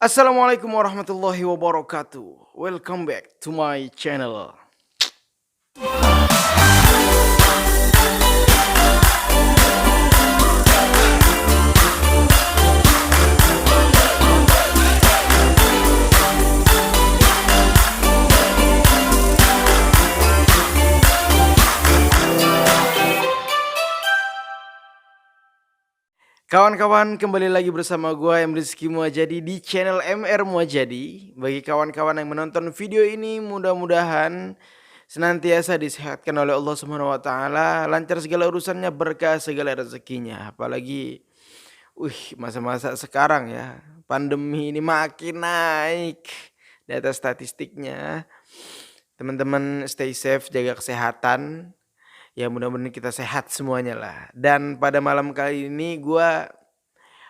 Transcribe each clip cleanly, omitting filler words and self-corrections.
Assalamualaikum warahmatullahi wabarakatuh. Welcome back to my channel. Kawan-kawan, kembali lagi bersama gua Rizky Muajadi di channel MR Muajadi. Bagi kawan-kawan yang menonton video ini, mudah-mudahan senantiasa disehatkan oleh Allah Subhanahu wa taala, lancar segala urusannya, berkah segala rezekinya. Apalagi masa-masa sekarang ya, pandemi ini makin naik data statistiknya. Teman-teman stay safe, jaga kesehatan. Ya mudah-mudahan kita sehat semuanya lah. Dan pada malam kali ini gue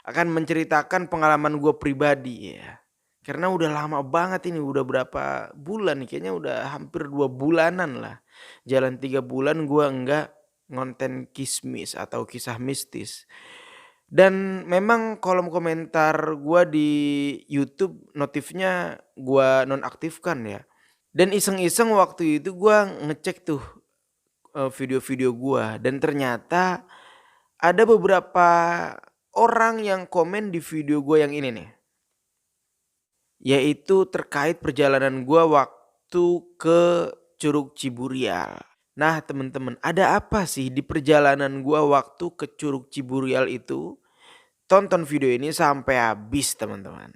akan menceritakan pengalaman gue pribadi ya. Karena udah lama banget ini, udah berapa bulan nih, kayaknya udah hampir 2 bulanan lah. Jalan 3 bulan gue enggak ngonten kismis atau kisah mistis. Dan memang kolom komentar gue di YouTube notifnya gue nonaktifkan ya. Dan iseng-iseng waktu itu gue ngecek tuh video-video gua, dan ternyata ada beberapa orang yang komen di video gua yang ini nih. Yaitu terkait perjalanan gua waktu ke Curug Ciburial. Nah, teman-teman, ada apa sih di perjalanan gua waktu ke Curug Ciburial itu? Tonton video ini sampai habis, teman-teman.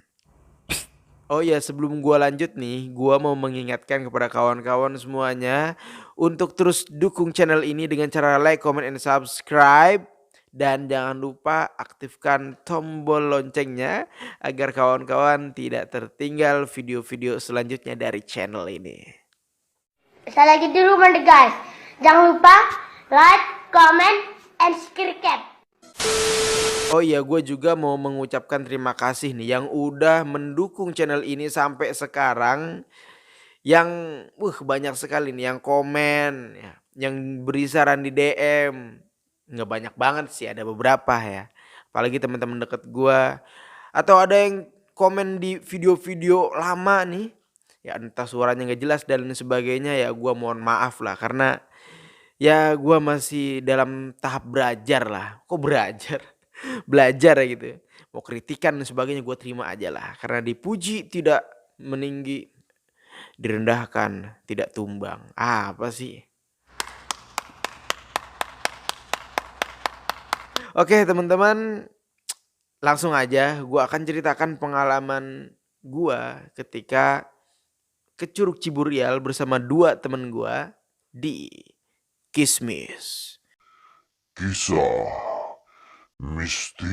Oh ya, sebelum gua lanjut nih, gua mau mengingatkan kepada kawan-kawan semuanya untuk terus dukung channel ini dengan cara like, comment, and subscribe. Dan jangan lupa aktifkan tombol loncengnya agar kawan-kawan tidak tertinggal video-video selanjutnya dari channel ini. Saya lagi di rumah nih guys. Jangan lupa like, comment, and subscribe. Oh iya, gue juga mau mengucapkan terima kasih nih yang udah mendukung channel ini sampai sekarang. Yang banyak sekali nih yang komen ya, yang beri saran di DM. Nggak banyak banget sih, ada beberapa ya. Apalagi teman-teman deket gue. Atau ada yang komen di video-video lama nih. Ya entah suaranya nggak jelas dan sebagainya, ya gue mohon maaf lah. Karena ya gue masih dalam tahap belajar lah. Kok belajar? Belajar ya gitu. Mau kritikan dan sebagainya gue terima aja lah. Karena dipuji tidak meninggi, direndahkan tidak tumbang. Apa sih? Oke teman-teman, langsung aja gue akan ceritakan pengalaman gue ketika ke Curug Ciburial bersama 2 temen gue di Kismis. Kisah mistis.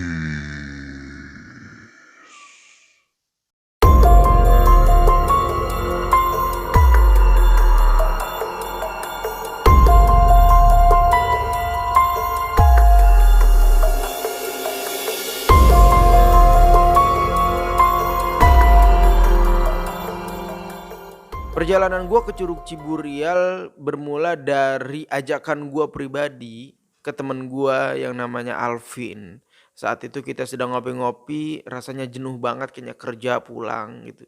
Perjalanan gue ke Curug Ciburial bermula dari ajakan gue pribadi ke temen gue yang namanya Alvin. Saat itu kita sedang ngopi-ngopi, rasanya jenuh banget, kayaknya kerja pulang gitu.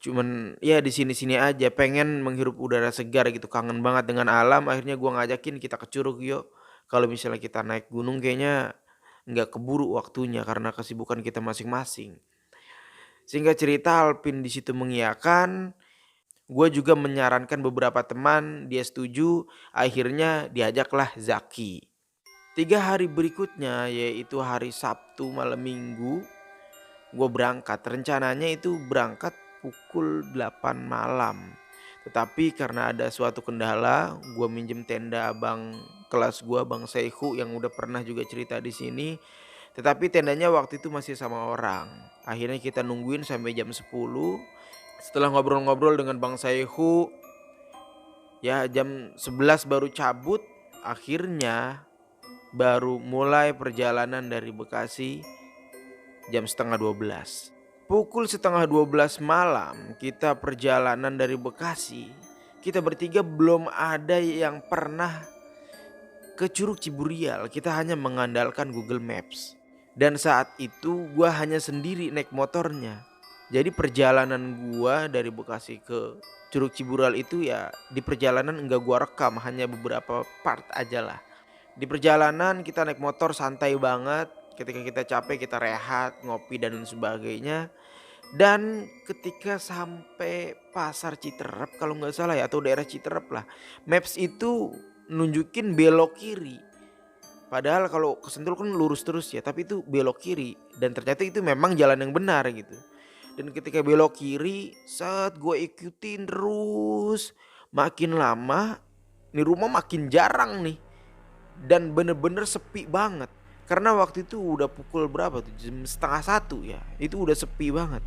Cuman ya di sini-sini aja, pengen menghirup udara segar gitu, kangen banget dengan alam. Akhirnya gue ngajakin kita ke Curug yuk. Kalau misalnya kita naik gunung kayaknya nggak keburu waktunya karena kesibukan kita masing-masing. Sehingga cerita, Alvin di situ mengiyakan. Gue juga menyarankan beberapa teman, dia setuju, akhirnya diajaklah Zaki. 3 hari berikutnya, yaitu hari Sabtu malam Minggu, gue berangkat. Rencananya itu berangkat pukul 8 malam. Tetapi karena ada suatu kendala, gue minjem tenda abang kelas gue, Bang Seihu, yang udah pernah juga cerita di sini. Tetapi tendanya waktu itu masih sama orang. Akhirnya kita nungguin sampai jam 10. Setelah ngobrol-ngobrol dengan Bang Saihu, ya jam 11 baru cabut. Akhirnya baru mulai perjalanan dari Bekasi jam setengah 12. Pukul setengah 12 malam kita perjalanan dari Bekasi. Kita bertiga belum ada yang pernah ke Curug Ciburial. Kita hanya mengandalkan Google Maps. Dan saat itu gue hanya sendiri naik motornya. Jadi perjalanan gue dari Bekasi ke Curug Cibural itu ya di perjalanan enggak gue rekam, hanya beberapa part aja lah. Di perjalanan kita naik motor santai banget. Ketika kita capek kita rehat, ngopi dan lain sebagainya. Dan ketika sampai pasar Citerep kalau nggak salah ya, atau daerah Citerep lah, Maps itu nunjukin belok kiri. Padahal kalau ke Sentul kan lurus terus ya, tapi itu belok kiri. Dan ternyata itu memang jalan yang benar gitu. Dan ketika belok kiri, saat gue ikutin terus, makin lama nih rumah makin jarang nih. Dan bener-bener sepi banget. Karena waktu itu udah pukul berapa tuh, jam setengah 1 ya. Itu udah sepi banget.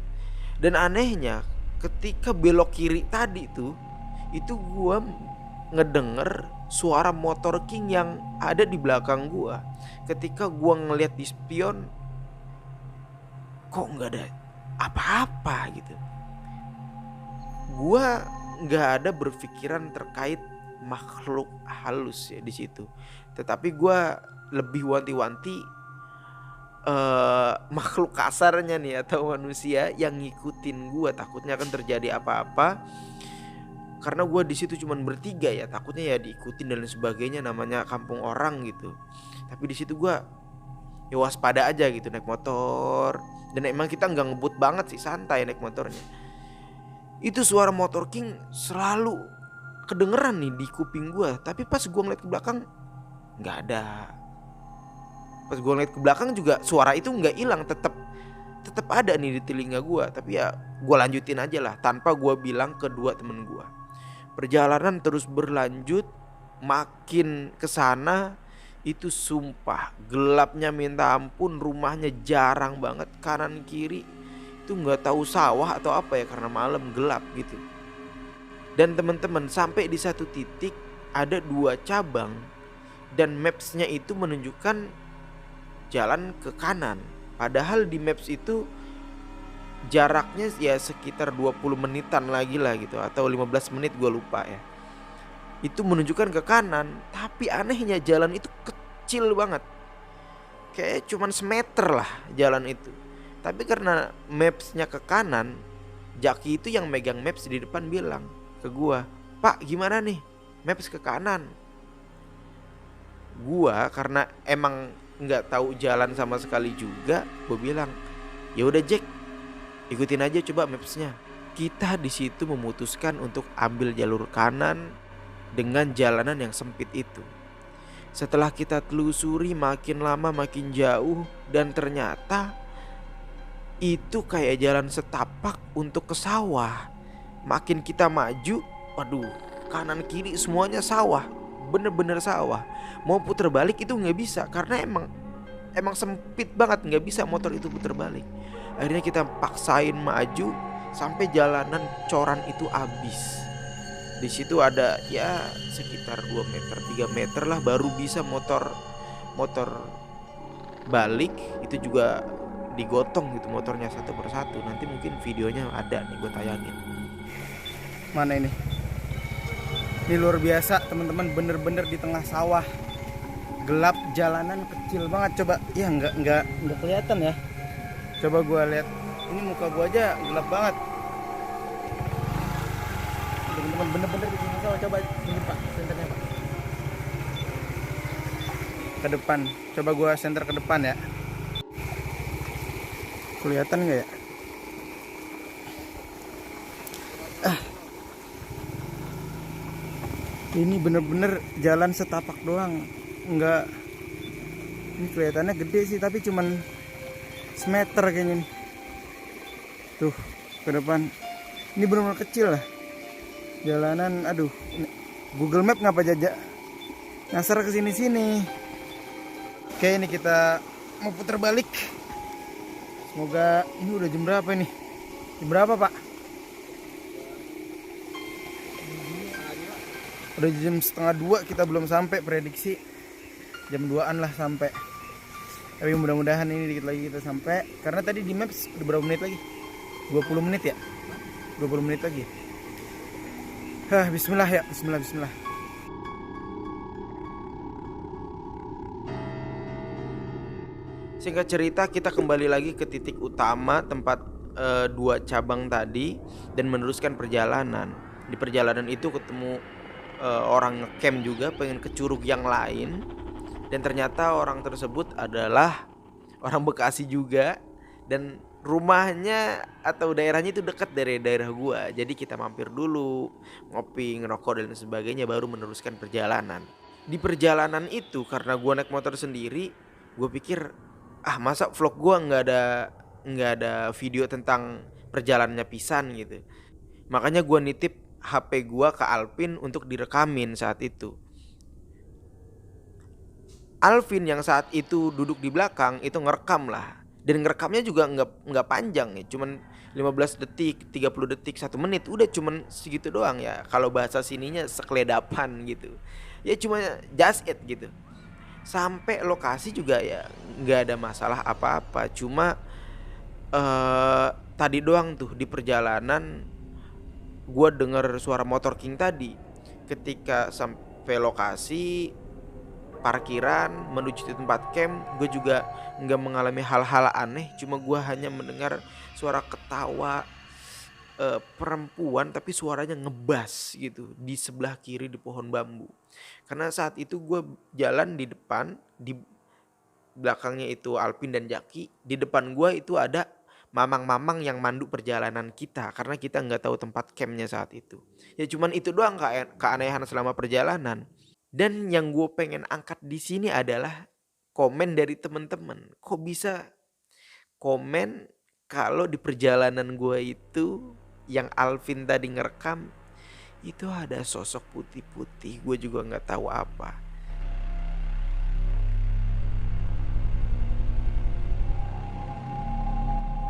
Dan anehnya ketika belok kiri tadi tuh, itu gua ngedenger suara motor king yang ada di belakang gua. Ketika gua ngeliat di spion, kok nggak ada apa-apa gitu. Gua nggak ada berpikiran terkait makhluk halus ya di situ. Tetapi gua lebih wanti-wanti makhluk kasarnya nih atau manusia yang ngikutin gue, takutnya akan terjadi apa-apa karena gue di situ cuman bertiga ya, takutnya ya diikutin dan lain sebagainya, namanya kampung orang gitu. Tapi di situ gue ya waspada aja gitu naik motor, dan emang kita nggak ngebut banget sih, santai naik motornya. Itu suara motor king selalu kedengeran nih di kuping gue, tapi pas gue ngeliat ke belakang nggak ada. Pas gue ngeliat ke belakang juga suara itu nggak hilang, tetap ada nih di telinga gue. Tapi ya gue lanjutin aja lah tanpa gue bilang ke dua temen gue. Perjalanan terus berlanjut, makin kesana itu sumpah gelapnya minta ampun, rumahnya jarang banget, kanan kiri itu nggak tahu sawah atau apa ya karena malam gelap gitu. Dan teman-teman sampai di satu titik ada 2 cabang dan mapsnya itu menunjukkan jalan ke kanan. Padahal di maps itu jaraknya ya sekitar 20 menitan lagi lah gitu, atau 15 menit gue lupa ya. Itu menunjukkan ke kanan, tapi anehnya jalan itu kecil banget. Kayak cuman semeter lah jalan itu. Tapi karena mapsnya ke kanan, Jaki itu yang megang maps di depan bilang ke gue, "Pak, gimana nih? Maps ke kanan." Gua karena emang nggak tahu jalan sama sekali juga, gue bilang, "Ya udah Jack, ikutin aja coba mapsnya." Kita di situ memutuskan untuk ambil jalur kanan dengan jalanan yang sempit itu. Setelah kita telusuri makin lama makin jauh, dan ternyata itu kayak jalan setapak untuk ke sawah. Makin kita maju, waduh, kanan kiri semuanya sawah. Bener-bener sawah. Mau puter balik itu nggak bisa karena emang sempit banget, nggak bisa motor itu puter balik. Akhirnya kita paksain maju sampai jalanan coran itu habis. Di situ ada ya sekitar 2 meter 3 meter lah baru bisa motor balik. Itu juga digotong gitu motornya satu persatu. Nanti mungkin videonya ada nih gue tayangin. Mana ini? Ini luar biasa teman-teman, bener-bener di tengah sawah. Gelap, jalanan kecil banget. Coba, ya nggak kelihatan ya. Coba gue lihat, ini muka gue aja gelap banget. Teman-teman bener-bener di tengah sawah. Coba ini Pak, senternya Pak. Ke depan, coba gue senter ke depan ya. Kelihatan nggak ya? Ini bener-bener jalan setapak doang, nggak. Ini kelihatannya gede sih, tapi cuman semeter kayaknya nih. Tuh ke depan, ini bener-bener kecil lah jalanan. Aduh, Google Map ngapa jajak nyasar ke sini-sini. Oke, ini kita mau putar balik. Semoga ini udah jam berapa ini? Jam berapa Pak? Udah jam 1:30, kita belum sampai, prediksi jam 2-an lah sampai. Tapi mudah-mudahan ini dikit lagi kita sampai. Karena tadi di maps udah berapa menit lagi? 20 menit ya? 20 menit lagi. Bismillah ya, bismillah. Singkat cerita, kita kembali lagi ke titik utama tempat 2 cabang tadi dan meneruskan perjalanan. Di perjalanan itu ketemu orang ngecamp juga pengen ke curug yang lain, dan ternyata orang tersebut adalah orang Bekasi juga, dan rumahnya atau daerahnya itu dekat dari daerah gua. Jadi kita mampir dulu, ngopi, ngerokok dan sebagainya, baru meneruskan perjalanan. Di perjalanan itu karena gua naik motor sendiri, gue pikir masa vlog gua nggak ada video tentang perjalanannya pisan gitu. Makanya gua nitip HP gua ke Alvin untuk direkamin saat itu. Alvin yang saat itu duduk di belakang itu ngerekam lah, dan ngerekamnya juga nggak panjang ya, cuman 15 detik, 30 detik, 1 menit, udah cuman segitu doang ya. Kalau bahasa sininya sekeledapan gitu. Ya cuma just it gitu. Sampai lokasi juga ya nggak ada masalah apa-apa, cuma tadi doang tuh di perjalanan gue denger suara motor King tadi. Ketika sampai lokasi parkiran menuju di tempat camp, gue juga nggak mengalami hal-hal aneh, cuma gue hanya mendengar suara ketawa perempuan, tapi suaranya ngebas gitu di sebelah kiri di pohon bambu. Karena saat itu gue jalan di depan, di belakangnya itu Alvin dan Jaki, di depan gue itu ada mamang-mamang yang mandu perjalanan kita, karena kita nggak tahu tempat campnya saat itu. Ya cuman itu doang keanehan selama perjalanan. Dan yang gue pengen angkat di sini adalah komen dari temen-temen. Kok bisa komen kalau di perjalanan gue itu yang Alvin tadi ngerekam itu ada sosok putih-putih, gue juga nggak tahu apa.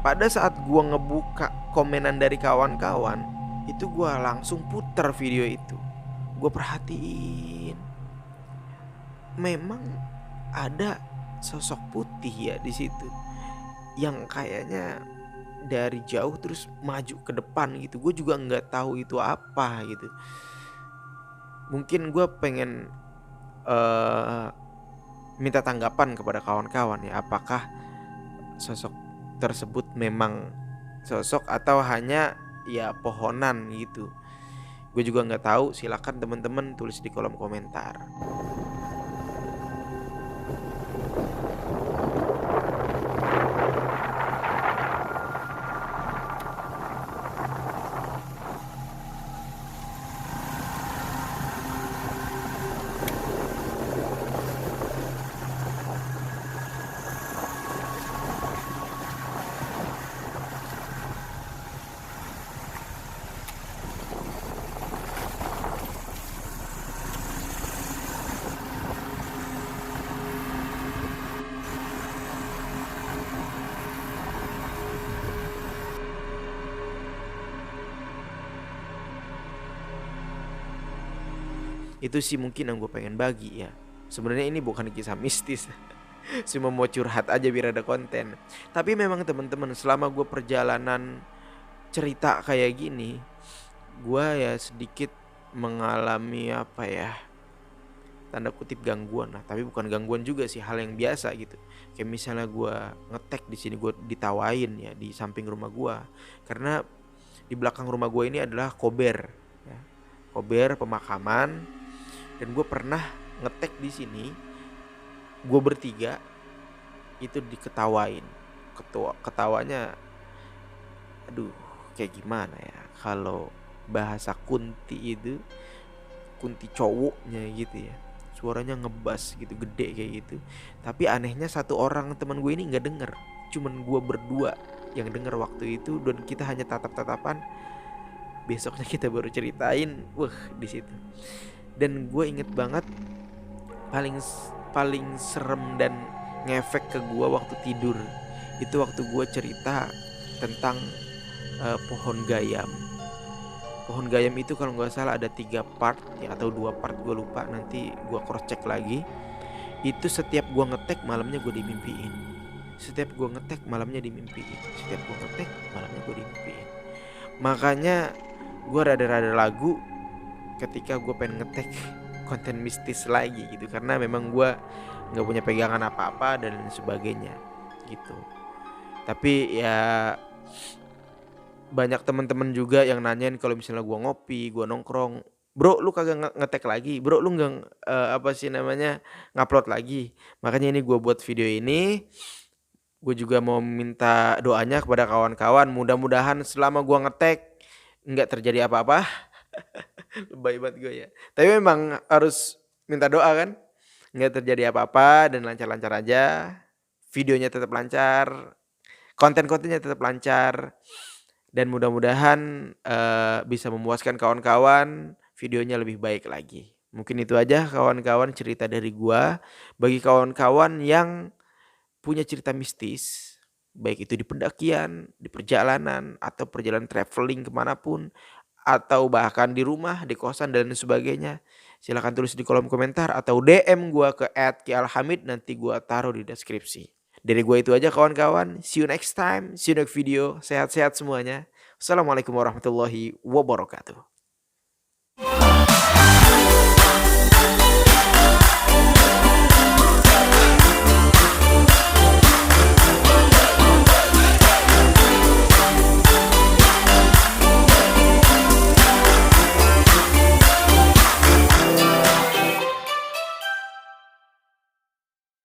Pada saat gue ngebuka komenan dari kawan-kawan, itu gue langsung puter video itu. Gue perhatiin, memang ada sosok putih ya di situ, yang kayaknya dari jauh terus maju ke depan gitu. Gue juga nggak tahu itu apa gitu. Mungkin gue pengen minta tanggapan kepada kawan-kawan ya, apakah sosok tersebut memang sosok atau hanya ya pohonan gitu. Gue juga nggak tahu, silakan teman-teman tulis di kolom komentar. Itu sih mungkin yang gue pengen bagi ya. Sebenarnya ini bukan kisah mistis, cuma mau curhat aja biar ada konten. Tapi memang teman-teman, selama gue perjalanan cerita kayak gini, gue ya sedikit mengalami apa ya, tanda kutip gangguan lah. Tapi bukan gangguan juga sih, hal yang biasa gitu. Kayak misalnya gue ngetek di sini, gue ditawain ya di samping rumah gue, karena di belakang rumah gue ini adalah kober ya. Kober pemakaman. Dan gue pernah ngetek di sini, gue bertiga itu diketawain. Ketawanya, aduh, kayak gimana ya? Kalau bahasa kunti itu, kunti cowoknya gitu ya, suaranya ngebas gitu, gede kayak gitu. Tapi anehnya satu orang teman gue ini nggak denger, cuman gue berdua yang denger waktu itu, dan kita hanya tatap-tatapan. Besoknya kita baru ceritain, di situ. Dan gue inget banget paling serem dan ngefek ke gue waktu tidur itu waktu gue cerita tentang pohon gayam. Pohon gayam itu kalau nggak salah ada 3 part ya, atau 2 part, gue lupa, nanti gue cross check lagi. Itu setiap gue ngetek malamnya gue dimimpiin. Setiap gue ngetek malamnya dimimpiin. Makanya gue rada-rada lagu ketika gue pengen ngetek konten mistis lagi gitu, karena memang gue nggak punya pegangan apa-apa dan sebagainya. gitu. Tapi ya banyak teman-teman juga yang nanyain kalau misalnya gua ngopi, gua nongkrong, "Bro, lu kagak nge-tag lagi? Bro, lu nggak apa sih namanya, ngupload lagi?" Makanya ini gua buat video ini, gue juga mau minta doanya kepada kawan-kawan, mudah-mudahan selama gua nge-tag nggak terjadi apa-apa. Lebay banget gue ya. Tapi memang harus minta doa kan, nggak terjadi apa-apa dan lancar-lancar aja, videonya tetap lancar, konten-kontennya tetap lancar. Dan mudah-mudahan, bisa memuaskan kawan-kawan, videonya lebih baik lagi. Mungkin itu aja kawan-kawan cerita dari gua. Bagi kawan-kawan yang punya cerita mistis, baik itu di pendakian, di perjalanan, atau perjalanan traveling kemanapun, atau bahkan di rumah, di kosan dan sebagainya, silakan tulis di kolom komentar atau DM gua ke @kialhamid, nanti gua taruh di deskripsi. Dari gua itu aja kawan-kawan. See you next time, see you next video. Sehat-sehat semuanya. Assalamualaikum warahmatullahi wabarakatuh.